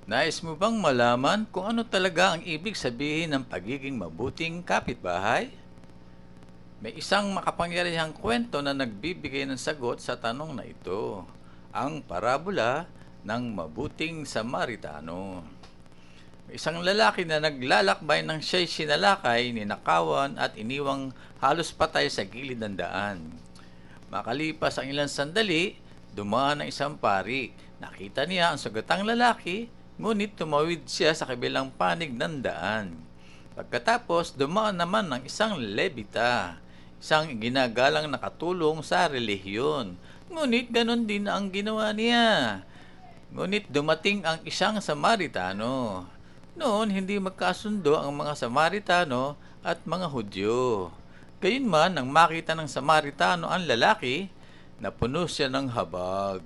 Nais mo bang malaman kung ano talaga ang ibig sabihin ng pagiging mabuting kapitbahay? May isang makapangyarihang kwento na nagbibigay ng sagot sa tanong na ito, ang parabola ng mabuting Samaritano. May isang lalaki na naglalakbay nang siya'y sinalakay, ninakawan at iniwang halos patay sa gilid ng daan. Makalipas ang ilang sandali, dumaan ang isang pari. Nakita niya ang sagatang lalaki, ngunit tumawid siya sa kabilang panig ng daan. Pagkatapos, dumaan naman ang isang lebita, isang ginagalang nakatulong sa relihiyon. Ngunit ganon din ang ginawa niya. Ngunit dumating ang isang Samaritano. Noon, hindi magkasundo ang mga Samaritano at mga Hudyo. Gayunman, nang makita ng Samaritano ang lalaki, napuno siya ng habag.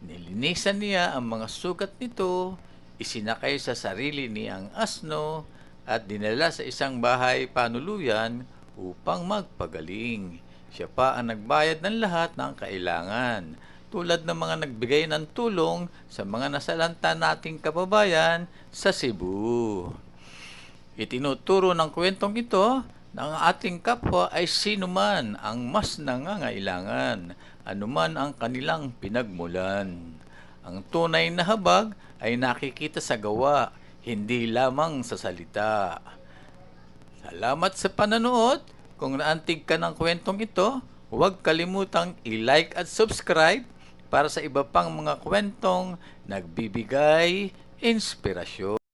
Nilinisan niya ang mga sugat nito, isinakay sa sarili niyang asno, at dinala sa isang bahay panuluyan upang magpagaling. Siya pa ang nagbayad ng lahat ng kailangan, tulad ng mga nagbigay ng tulong sa mga nasalanta nating kababayan sa Cebu. Itinuturo ng kwentong ito na ang ating kapwa ay sinuman ang mas nangangailangan, anuman ang kanilang pinagmulan. Ang tunay na habag ay nakikita sa gawa, hindi lamang sa salita. Salamat sa pananood. Kung naantig ka ng kwentong ito, huwag kalimutang i-like at subscribe para sa iba pang mga kwentong nagbibigay inspirasyon.